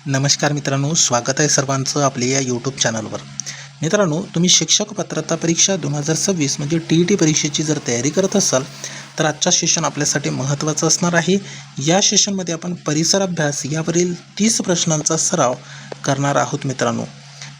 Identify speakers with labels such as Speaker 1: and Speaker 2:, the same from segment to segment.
Speaker 1: नमस्कार मित्रांनो, स्वागत आहे सर्वांचं आपल्या या यूट्यूब चॅनलवर. मित्रांनो, तुम्ही शिक्षक पात्रता परीक्षा 2026 म्हणजे TET परीक्षेची जर तयारी करत असाल तर आजचा सेशन आपल्यासाठी महत्त्वाचं असणार आहे. या सेशनमध्ये आपण परिसर अभ्यास यावरील 30 प्रश्नांचा सराव करणार आहोत. मित्रांनो,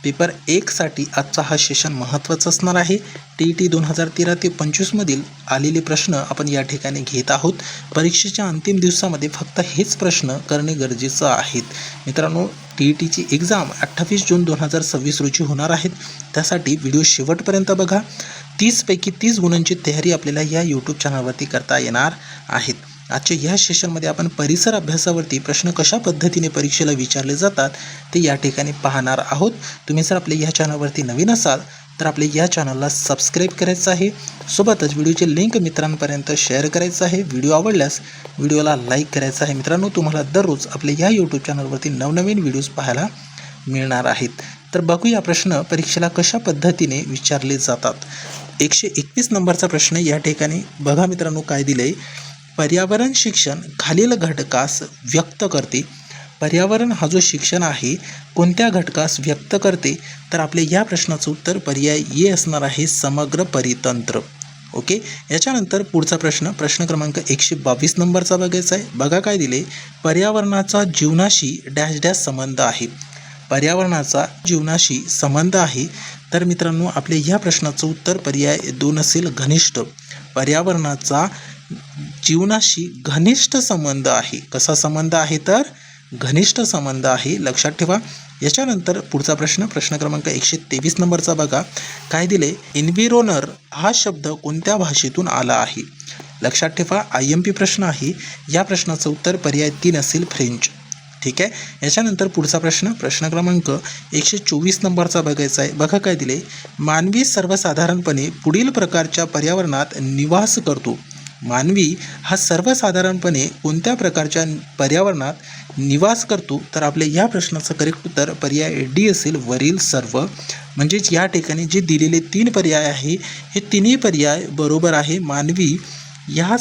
Speaker 1: पेपर 1 साठी आजचा हा सेशन महत्त्वाचा असणार आहे. TET 2013 ते 25 मधील आलेले प्रश्न आपण या ठिकाणी घेत आहोत. परीक्षेच्या अंतिम दिवसामध्ये फक्त हेच प्रश्न करणे गरजेचं आहे. मित्रांनो, TETची एक्झाम 28 जून 2026 रोजी होणार आहेत. त्यासाठी व्हिडिओ शेवटपर्यंत बघा. 30 पैकी 30 गुणांची तयारी आपल्याला या यूट्यूब चॅनलवरती करता येणार आहेत. आजच्या या सेशनमध्ये आपण परिसर अभ्यासावरती प्रश्न कशा पद्धतीने परीक्षेला विचारले जातात ते या ठिकाणी पाहणार आहोत. तुम्ही जर आपल्या या चॅनलवरती नवीन असाल तर आपल्या या चॅनलला सबस्क्राईब करायचं आहे. सोबतच व्हिडिओची लिंक मित्रांपर्यंत शेअर करायचं आहे. व्हिडिओ आवडल्यास व्हिडिओला लाईक करायचं आहे. मित्रांनो, तुम्हाला दररोज आपल्या या यूट्यूब चॅनलवरती नवनवीन व्हिडिओज पाहायला मिळणार आहेत. तर बघूया प्रश्न परीक्षेला कशा पद्धतीने विचारले जातात. 121 नंबरचा प्रश्न या ठिकाणी बघा मित्रांनो, काय दिले. पर्यावरण शिक्षण खालील घटकास व्यक्त करते. पर्यावरण हा जो शिक्षण आहे कोणत्या घटकास व्यक्त करते, तर आपल्या या प्रश्नाचं उत्तर पर्याय ए असणार आहे, समग्र परितंत्र. ओके. याच्यानंतर पुढचा प्रश्न क्रमांक 122 नंबरचा बघायचा आहे. बघा काय दिले. पर्यावरणाचा जीवनाशी डॅश डॅश संबंध आहे. पर्यावरणाचा जीवनाशी संबंध आहे. तर मित्रांनो, आपल्या या प्रश्नाचं उत्तर पर्याय 2 असेल, घनिष्ठ. पर्यावरणाचा जीवनाशी घनिष्ठ संबंध आहे. कसा संबंध आहे, तर घनिष्ठ संबंध आहे, लक्षात ठेवा. याच्यानंतर पुढचा प्रश्न क्रमांक 123 नंबरचा बघा काय दिले. एन्व्हायरनर हा शब्द कोणत्या भाषेतून आला आहे. लक्षात ठेवा, IMP प्रश्न आहे. या प्रश्नाचं उत्तर पर्याय 3 असेल, फ्रेंच. ठीक आहे. याच्यानंतर पुढचा प्रश्न क्रमांक 124 नंबरचा बघायचा आहे. बघा काय दिले. मानवी सर्वसाधारणपणे पुढील प्रकारच्या पर्यावरणात निवास करतो. मानवी हा सर्वसाधारणपणे कोणत्या प्रकारच्या पर्यावरणात निवास करतो, तर आपल्या या प्रश्नाचं करेक्ट उत्तर पर्याय D असेल, वरील सर्व. म्हणजेच या ठिकाणी जे दिलेले 3 पर्याय आहे हे तिन्ही पर्याय बरोबर आहे. मानवी या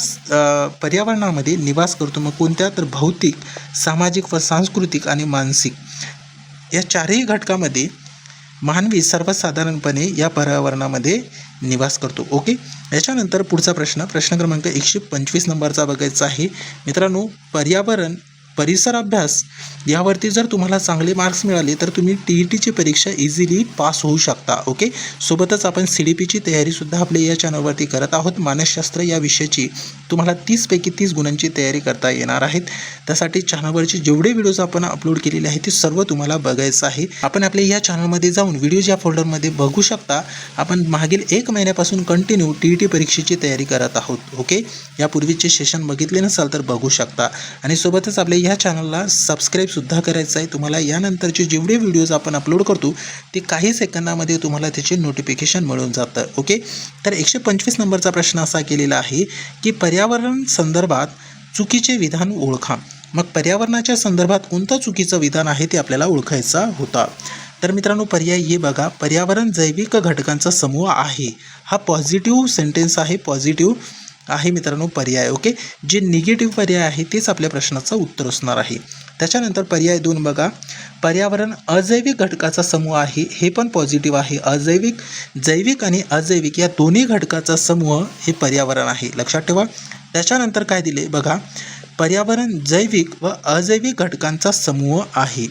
Speaker 1: पर्यावरणामध्ये निवास करतो. मग कोणत्या, तर भौतिक, सामाजिक व सांस्कृतिक आणि मानसिक या चारही घटकामध्ये मानवी सर्वसाधारणपणे या पर्यावरणामध्ये निवास करतो. ओके. याच्यानंतर पुढचा प्रश्न क्रमांक 125 नंबरचा बघायचा आहे. मित्रांनो, परिसर अभ्यास यावरती जर तुम्हाला चांगले मार्क्स मिळाले तर तुम्ही TETची परीक्षा इझिली पास होऊ शकता. ओके. सोबतच आपण CDPची तयारीसुद्धा आपल्या या चॅनलवरती करत आहोत. मानसशास्त्र या विषयाची तुम्हाला 30 पैकी 30 गुणांची तयारी करता येणार आहेत. त्यासाठी चॅनलवरचे जेवढे व्हिडिओज आपण अपलोड केलेले आहेत ते सर्व तुम्हाला बघायचं आहे. आपण आपल्या या चॅनलमध्ये जाऊन व्हिडिओज या फोल्डरमध्ये बघू शकता. आपण मागील 1 महिन्यापासून कंटिन्यू TET परीक्षेची तयारी करत आहोत. ओके. यापूर्वीचे सेशन बघितले नसाल तर बघू शकता. आणि सोबतच आपल्या या चॅनलला सबस्क्राईबसुद्धा करायचं आहे. तुम्हाला यानंतरचे जेवढे व्हिडिओज आपण अपलोड करतो ते काही सेकंदामध्ये तुम्हाला त्याचे नोटिफिकेशन मिळून जातं. ओके. तर 125 नंबरचा प्रश्न असा केलेला आहे की पर्यावरण संदर्भात चुकीचे विधान ओळखा. मग पर्यावरणाच्या संदर्भात कोणतं चुकीचं विधान आहे ते आपल्याला ओळखायचा होता. तर मित्रांनो, पर्याय ये बघा. पर्यावरण जैविक घटकांचा समूह आहे. हा पॉझिटिव्ह सेंटेन्स आहे, पॉझिटिव्ह आहे मित्रांनो पर्याय. ओके. जे निगेटिव्ह पर्याय आहे तेच आपल्या प्रश्नाचं उत्तर असणार आहे. त्याच्यानंतर पर्याय 2 बघा. पर्यावरण अजैविक घटकाचा समूह आहे. हे पण पॉझिटिव्ह आहे. जैविक आणि अजैविक या दोन्ही घटकाचा समूह हे पर्यावरण आहे, लक्षात ठेवा. त्याच्यानंतर काय दिले बघा. पर्यावरण जैविक व अजैविक घटकांचा समूह आहे.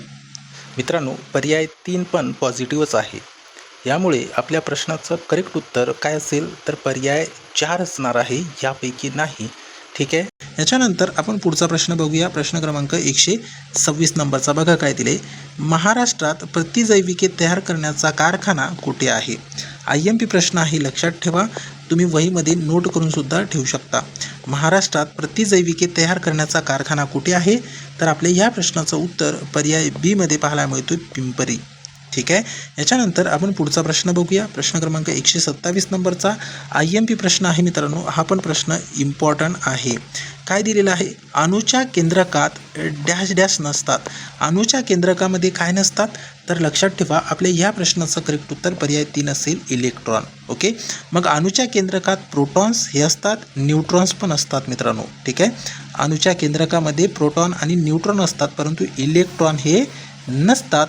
Speaker 1: मित्रांनो, पर्याय 3 पण पॉझिटिव्हच आहे. यामुळे आपल्या प्रश्नाचं करेक्ट उत्तर काय असेल, तर पर्याय 4 असणार आहे, यापैकी नाही. ठीक आहे. याच्यानंतर आपण पुढचा प्रश्न बघूया. प्रश्न क्रमांक 126 नंबरचा बघा काय दिले. महाराष्ट्रात प्रतिजैविके तयार करण्याचा कारखाना कुठे आहे. IMP प्रश्न आहे, लक्षात ठेवा. तुम्ही वहीमध्ये नोट करून सुद्धा ठेवू शकता. महाराष्ट्रात प्रतिजैविके तयार करण्याचा कारखाना कुठे आहे, तर आपल्या या प्रश्नाचं उत्तर पर्याय B मध्ये पाहायला मिळतो, पिंपरी. ठीक आहे. याच्यानंतर आपण पुढचा प्रश्न बघूया. प्रश्न क्रमांक 127 नंबरचा IMP प्रश्न आहे मित्रांनो. हा पण प्रश्न इम्पॉर्टंट आहे. काय दिलेलं आहे. अणूच्या केंद्रकात डॅश डॅश नसतात. अणूच्या केंद्रकामध्ये काय नसतात, तर लक्षात ठेवा. आपल्या या प्रश्नाचं करेक्ट उत्तर पर्याय 3 असेल, इलेक्ट्रॉन. ओके. मग अणूच्या केंद्रकात प्रोटॉन्स हे असतात, न्यूट्रॉन्स पण असतात मित्रांनो. ठीक आहे. अणूच्या केंद्रकामध्ये प्रोटॉन आणि न्यूट्रॉन असतात, परंतु इलेक्ट्रॉन हे नसतात.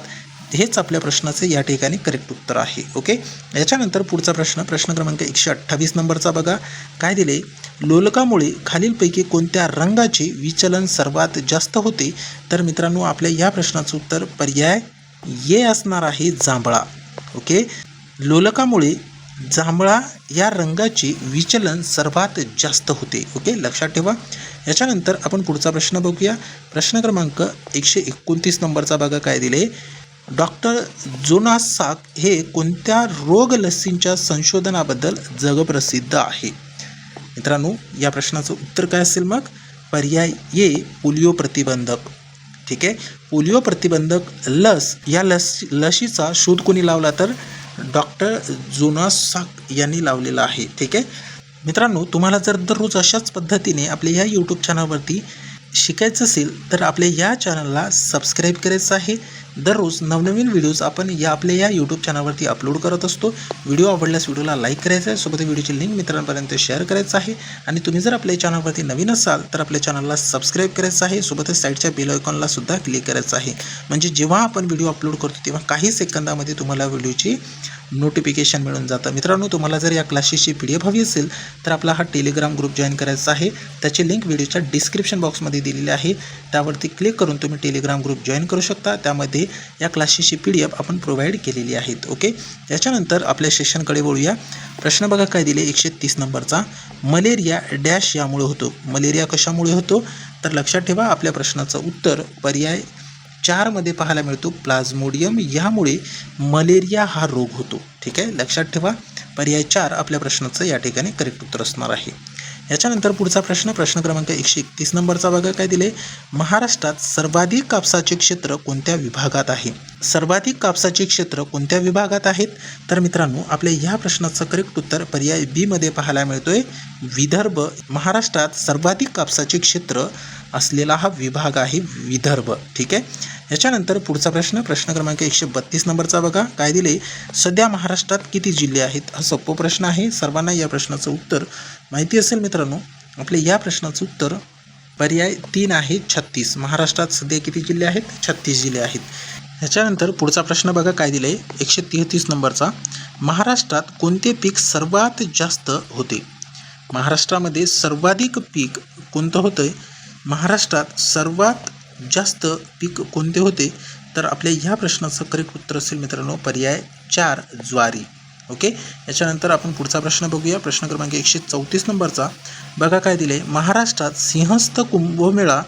Speaker 1: हेच आपल्या प्रश्नाचे या ठिकाणी करेक्ट उत्तर आहे. ओके. याच्यानंतर पुढचा प्रश्न क्रमांक 128 नंबरचा बघा. काय दिले? लोलकामुळे खालीलपैकी कोणत्या रंगाचे विचलन सर्वात जास्त होते? तर मित्रांनो आपल्या या प्रश्नाचं उत्तर पर्याय ये असणार आहे, जांभळा. ओके. लोलकामुळे जांभळा या रंगाचे विचलन सर्वात जास्त होते. ओके, लक्षात ठेवा. याच्यानंतर आपण पुढचा प्रश्न बघूया. प्रश्न क्रमांक 129 नंबरचा बघा. काय दिले? डॉक्टर जोनास साक हे कोणत्या रोग लसींच्या संशोधनाबद्दल जगप्रसिद्ध आहे? मित्रांनो या प्रश्नाचं उत्तर काय असेल? मग पर्याय ए, पोलिओ प्रतिबंधक. ठीक आहे. पोलिओ प्रतिबंधक लस या लशीचा शोध कोणी लावला? तर डॉक्टर जोनास साक यांनी लावलेला आहे. ठीक आहे मित्रांनो, तुम्हाला जर दररोज अशाच पद्धतीने आपल्या या यूट्यूब चॅनलवरती शिकायचं असेल तर आपल्या या चॅनलला सबस्क्राईब करायचं आहे. दररोज नवनवीन व्हिडिओज आपण आपल्या या यूट्यूब चॅनलवरती अपलोड करत असतो. व्हिडिओ आवडल्यास व्हिडिओला लाईक करायचं आहे, सोबत व्हिडिओची लिंक मित्रांपर्यंत शेअर करायचं आहे. आणि तुम्ही जर आपल्या चॅनलवरती नवीन असाल तर आपल्या चॅनलला सबस्क्राईब करायचं आहे, सोबतच साईडच्या बेल आयकॉनला सुद्धा क्लिक करायचं आहे. म्हणजे जेव्हा आपण व्हिडिओ अपलोड करतो तेव्हा काही सेकंदामध्ये तुम्हाला व्हिडिओची नोटिफिकेशन मिळून जातं. मित्रांनो तुम्हाला जर या क्लासेसची PDF हवी असेल तर आपला हा टेलिग्राम ग्रुप जॉईन करायचा आहे. त्याची लिंक व्हिडिओच्या डिस्क्रिप्शन बॉक्समध्ये दिलेली आहे. त्यावरती क्लिक करून तुम्ही टेलिग्राम ग्रुप जॉईन करू शकता. त्यामध्ये या क्लासेसची PDF आपण प्रोव्हाइड केलेली आहेत. ओके. याच्यानंतर आपल्या सेशनकडे वळूया. प्रश्न बघा काय दिले? 130 नंबरचा. मलेरिया डॅश यामुळे होतो. मलेरिया कशामुळे होतो? तर लक्षात ठेवा आपल्या प्रश्नाचं उत्तर पर्याय 4 मध्ये पाहायला मिळतो. प्लाझ्मोडियम यामुळे मलेरिया हा रोग होतो. ठीक आहे, लक्षात ठेवा. पर्याय 4 आपल्या प्रश्नाचं या ठिकाणी करेक्ट उत्तर असणार आहे. याच्यानंतर पुढचा प्रश्न क्रमांक 131 नंबरचा बघा. काय दिले? महाराष्ट्रात सर्वाधिक कापसाचे क्षेत्र कोणत्या विभागात आहे? सर्वाधिक कापसाचे क्षेत्र कोणत्या विभागात आहेत? तर मित्रांनो आपल्या या प्रश्नाचं करेक्ट उत्तर पर्याय B मध्ये पाहायला मिळतोय. विदर्भ. महाराष्ट्रात सर्वाधिक कापसाचे क्षेत्र असलेला हा विभाग आहे विदर्भ. ठीक आहे. याच्यानंतर पुढचा प्रश्न क्रमांक 132 नंबरचा बघा. काय दिले? सध्या महाराष्ट्रात किती जिल्हे आहेत? हा सोपा प्रश्न आहे, सर्वांना या प्रश्नाचं उत्तर माहिती असेल. मित्रांनो आपल्या या प्रश्नाचं उत्तर पर्याय 3 आहे, 36. महाराष्ट्रात सध्या किती जिल्हे आहेत? 36 जिल्हे आहेत. ह्याच्यानंतर पुढचा प्रश्न बघा. काय दिले? 133 नंबरचा. महाराष्ट्रात कोणते पीक सर्वात जास्त होते? महाराष्ट्रामध्ये सर्वाधिक पीक कोणतं होतं? महाराष्ट्रात सर्वात जास्त पीक कोणते होते? तर आपल्या ह्या प्रश्नाचं करेक्ट उत्तर असेल मित्रांनो पर्याय 4, ज्वारी. ओके. याच्यानंतर आपण पुढचा प्रश्न बघूया. प्रश्न क्रमांक 134 नंबरचा बघा. काय दिले? महाराष्ट्रात सिंहस्थ कुंभमेळा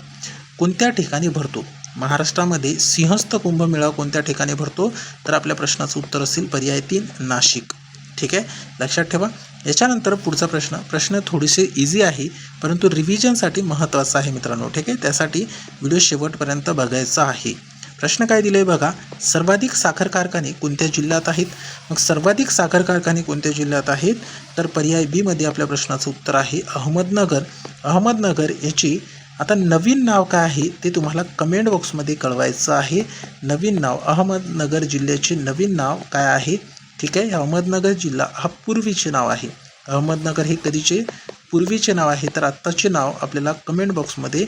Speaker 1: कोणत्या ठिकाणी भरतो? महाराष्ट्रामध्ये सिंहस्थ कुंभमेळा कोणत्या ठिकाणी भरतो? तर आपल्या प्रश्नाचं उत्तर असेल पर्याय 3, नाशिक. ठीक आहे, लक्षात ठेवा. याच्यानंतर पुढचा प्रश्न थोडेसे इझी आहे परंतु रिव्हिजनसाठी महत्त्वाचा आहे मित्रांनो. ठीक आहे, त्यासाठी व्हिडिओ शेवटपर्यंत बघायचा आहे. प्रश्न काय दिले बघा. सर्वाधिक साखर कारखाने कोणत्या जिल्ह्यात आहेत? मग सर्वाधिक साखर कारखाने कोणत्या जिल्ह्यात आहेत? तर पर्याय B मध्ये आपल्या प्रश्नाचं उत्तर आहे अहमदनगर. अहमदनगर याची आता नवीन नाव काय आहे ते तुम्हाला कमेंट बॉक्समध्ये कळवायचं आहे. नवीन नाव अहमदनगर जिल्ह्याचे नवीन नाव काय आहे? ठीक आहे, अहमदनगर जिल्हा हा पूर्वीचे नाव आहे. अहमदनगर हे कधीचे? पूर्वीचे नाव आहे. तर आत्ताचे नाव आपल्याला कमेंट बॉक्समध्ये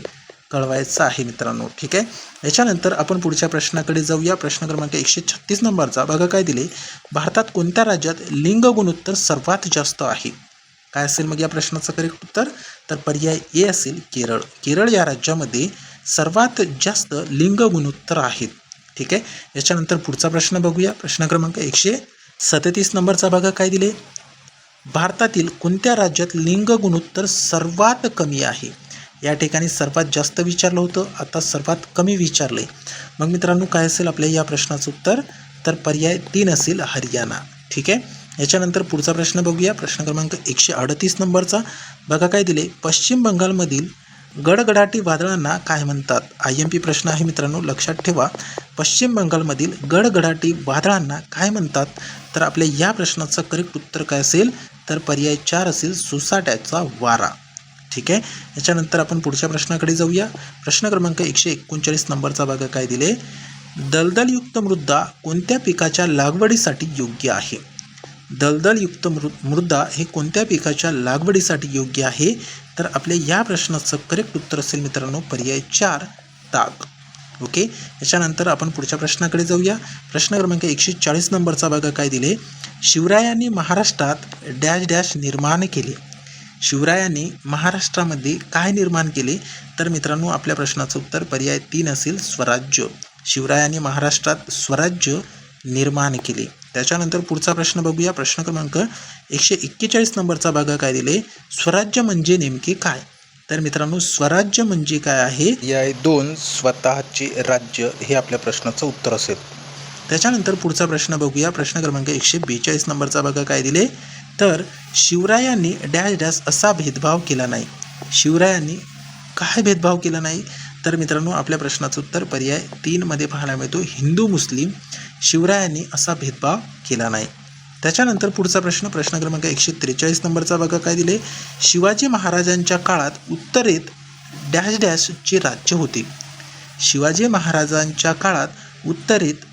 Speaker 1: कळवायचं आहे मित्रांनो. ठीक आहे. याच्यानंतर आपण पुढच्या प्रश्नाकडे जाऊया. प्रश्न क्रमांक 136 नंबरचा बघा. काय दिले? भारतात कोणत्या राज्यात लिंग गुणोत्तर सर्वात जास्त आहे? काय असेल मग या प्रश्नाचं करेक्ट उत्तर? तर पर्याय A असेल, केरळ. केरळ या राज्यामध्ये सर्वात जास्त लिंग गुणोत्तर आहेत. ठीक आहे. याच्यानंतर पुढचा प्रश्न बघूया. प्रश्न क्रमांक 137 नंबरचा बघा. काय दिले? भारतातील कोणत्या राज्यात लिंग गुणोत्तर सर्वात कमी आहे? या ठिकाणी सर्वात जास्त विचारलं होतं, आता सर्वात कमी विचारलंय. मग मित्रांनो काय असेल आपल्या या प्रश्नाचं उत्तर? तर पर्याय 3 असेल, हरियाणा. ठीक आहे. याच्यानंतर पुढचा प्रश्न बघूया. प्रश्न क्रमांक 138 नंबरचा बघा. काय दिले? पश्चिम बंगालमधील गडगडाटी वादळांना काय म्हणतात? IMP प्रश्न आहे मित्रांनो, लक्षात ठेवा. पश्चिम बंगालमधील गडगडाटी वादळांना काय म्हणतात? तर आपल्या या प्रश्नाचं करेक्ट उत्तर काय असेल? तर पर्याय 4 असेल, सोसाट्याचा वारा. ठीक आहे. याच्यानंतर आपण पुढच्या प्रश्नाकडे जाऊया. प्रश्न क्रमांक 139 नंबरचा बघा. काय दिले? दलदलयुक्त मृदा कोणत्या पिकाच्या लागवडीसाठी योग्य आहे? दलदलयुक्त मृदा हे कोणत्या पिकाच्या लागवडीसाठी योग्य आहे? तर आपल्या या प्रश्नाचं करेक्ट उत्तर असेल मित्रांनो पर्याय 4, ताग. ओके, याच्यानंतर आपण पुढच्या प्रश्नाकडे जाऊया. प्रश्न क्रमांक 140 नंबरचा बघा काय दिले. शिवरायांनी महाराष्ट्रात डॅश डॅश निर्माण केले. शिवरायांनी महाराष्ट्रामध्ये काय निर्माण केले? तर मित्रांनो आपल्या प्रश्नाचं उत्तर पर्याय 3 असेल, स्वराज्य. शिवरायांनी महाराष्ट्रात स्वराज्य निर्माण केले. त्याच्यानंतर पुढचा प्रश्न बघूया. प्रश्न क्रमांक 141 नंबरचा बघा काय दिले. स्वराज्य म्हणजे नेमके काय? तर मित्रांनो स्वराज्य म्हणजे काय आहे? या 2 स्वतःचे राज्य हे आपल्या प्रश्नाचं उत्तर असेल. त्याच्यानंतर पुढचा प्रश्न बघूया. प्रश्न क्रमांक 142 नंबरचा बघा काय दिले. तर शिवरायांनी डॅश डॅश असा भेदभाव केला नाही. शिवरायांनी काय भेदभाव केला नाही? तर मित्रांनो आपल्या प्रश्नाचं उत्तर पर्याय 3 मध्ये पाहायला मिळतो, हिंदू मुस्लिम. शिवरायांनी असा भेदभाव केला नाही. त्याच्यानंतर पुढचा प्रश्न क्रमांक 143 नंबरचा बघा काय दिले. शिवाजी महाराजांच्या काळात उत्तरेत डॅश डॅशचे राज्य होते. शिवाजी महाराजांच्या काळात उत्तरेत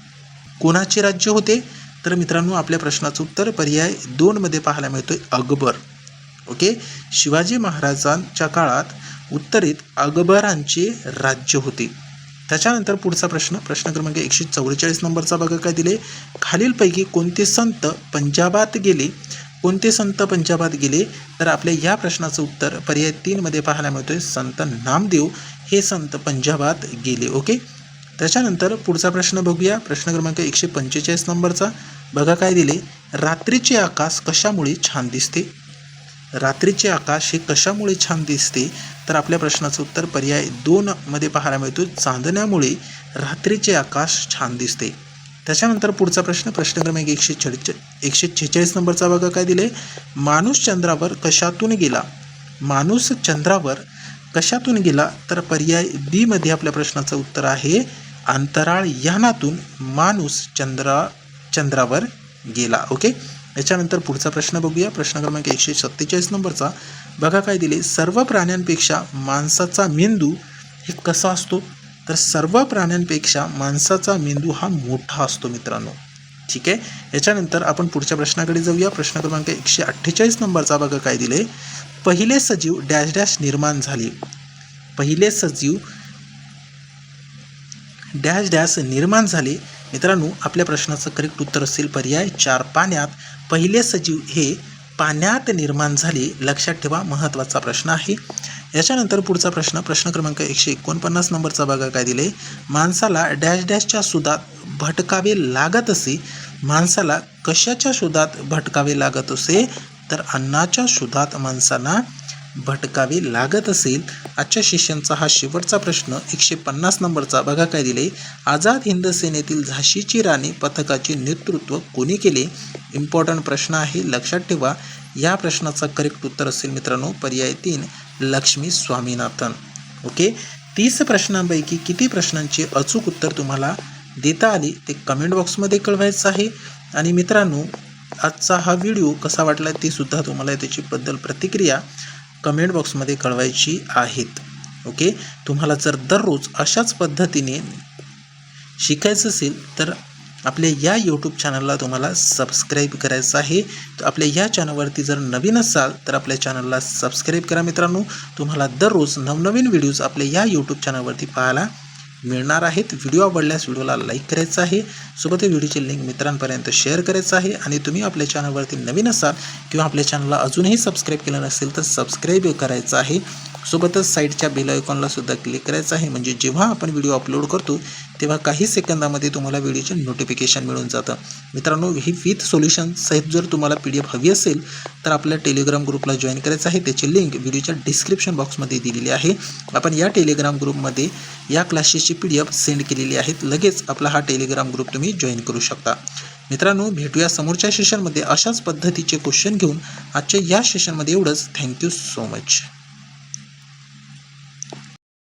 Speaker 1: कोणाचे राज्य होते? तर मित्रांनो आपल्या प्रश्नाचं उत्तर पर्याय 2 मध्ये पाहायला मिळतोय, अकबर. ओके, शिवाजी महाराजांच्या काळात उत्तरेत अकबरांचे राज्य होते. त्याच्यानंतर पुढचा प्रश्न क्रमांक 144 नंबरचा बघा काय दिले. खालीलपैकी कोणते संत पंजाबात गेले? कोणते संत पंजाबात गेले? तर आपल्या या प्रश्नाचं उत्तर पर्याय 3 मध्ये पाहायला मिळतोय, संत नामदेव हे संत पंजाबात गेले. ओके, त्याच्यानंतर पुढचा प्रश्न बघूया. प्रश्न क्रमांक 145 नंबरचा बघा काय दिले. रात्रीचे आकाश कशामुळे छान दिसते? रात्रीचे आकाश हे कशामुळे छान दिसते? तर आपल्या प्रश्नाचं उत्तर पर्याय 2 मध्ये पाहायला मिळतो, चांदण्यामुळे रात्रीचे आकाश छान दिसते. त्याच्यानंतर पुढचा प्रश्न क्रमांक 146 नंबरचा बघा काय दिले. माणूस चंद्रावर कशातून गेला? माणूस चंद्रावर कशातून गेला? तर पर्याय बी मध्ये आपल्या प्रश्नाचं उत्तर आहे, अंतराळ यानातून माणूस चंद्रावर गेला. ओके, याच्यानंतर पुढचा प्रश्न बघूया. प्रश्न क्रमांक 147 नंबरचा बघा काय दिले. सर्व प्राण्यांपेक्षा माणसाचा मेंदू हे कसा असतो? तर सर्व प्राण्यांपेक्षा माणसाचा मेंदू हा मोठा असतो मित्रांनो. ठीक आहे, याच्यानंतर आपण पुढच्या प्रश्नाकडे जाऊया. प्रश्न क्रमांक 148 नंबरचा बघा काय दिले. पहिले सजीव डॅश डॅश निर्माण झाले. पहिले सजीव डॅश डॅश निर्माण झाले. मित्रांनो आपल्या प्रश्नाचं करेक्ट उत्तर असेल पर्याय 4, पाण्यात. पहिले सजीव हे पाण्यात निर्माण झाले. लक्षात ठेवा, महत्त्वाचा प्रश्न आहे. याच्यानंतर पुढचा प्रश्न क्रमांक 149 नंबरचा बघा काय दिले. माणसाला डॅश डॅशच्या शोधात भटकावे लागत असे. माणसाला कशाच्या शोधात भटकावे लागत असे? तर अन्नाच्या शोधात माणसाला भटकावे लागत असेल. आजच्या सेशनचा हा शेवटचा प्रश्न 150 नंबरचा बघा काय दिले. आझाद हिंद सेनेतील झाशीची राणी पथकाचे नेतृत्व कोणी केले? इम्पॉर्टंट प्रश्न आहे, लक्षात ठेवा. या प्रश्नाचा करेक्ट उत्तर असेल मित्रांनो पर्याय 3, लक्ष्मी स्वामीनाथन. ओके, 30 प्रश्नांपैकी किती प्रश्नांचे अचूक उत्तर तुम्हाला देता आले ते कमेंट बॉक्समध्ये कळवायचं आहे. आणि मित्रांनो आजचा हा व्हिडिओ कसा वाटला ते सुद्धा तुम्हाला त्याच्याबद्दल प्रतिक्रिया कमेंट बॉक्समध्ये कळवायची आहेत. ओके, तुम्हाला जर दररोज अशाच पद्धतीने शिकायचं असेल तर आपल्या या यूट्यूब चॅनलला तुम्हाला सबस्क्राईब करायचं आहे. आपल्या या चॅनलवरती जर नवीन असाल तर आपल्या चॅनलला सबस्क्राईब करा मित्रांनो. तुम्हाला दररोज नवनवीन व्हिडिओज आपल्या या यूट्यूब चॅनलवरती पाहायला मिळणार आहेत. व्हिडिओ आवडल्यास व्हिडिओला लाईक करायचं आहे. सोबत व्हिडिओची लिंक मित्रांपर्यंत शेअर करायचं आहे. आणि तुम्ही आपल्या चॅनलवरती नवीन असाल किंवा आपल्या चॅनलला अजूनही सबस्क्राईब केलं नसेल तर सबस्क्राईब करायचं आहे. सोबतच साईडच्या बेल आयकॉनला सुद्धा क्लिक करायचं आहे, म्हणजे जेव्हा आपण व्हिडिओ अपलोड करतो तेव्हा काही सेकंदामध्ये तुम्हाला व्हिडिओचे नोटिफिकेशन मिळून जातं. मित्रांनो ही विथ सोल्युशन सहित जर तुम्हाला PDF हवी असेल तर आपल्या टेलिग्राम ग्रुपला जॉईन करायचं आहे. त्याची लिंक व्हिडिओच्या डिस्क्रिप्शन बॉक्समध्ये दिलेली आहे. आपण या टेलिग्राम ग्रुपमध्ये या क्लासेसची PDF सेंड केलेली आहेत. लगेच आपला हा टेलिग्राम ग्रुप तुम्ही जॉईन करू शकता. मित्रांनो भेटूया समोरच्या सेशनमध्ये अशाच पद्धतीचे क्वेश्चन घेऊन. आजच्या या सेशनमध्ये एवढंच. Thank you so much.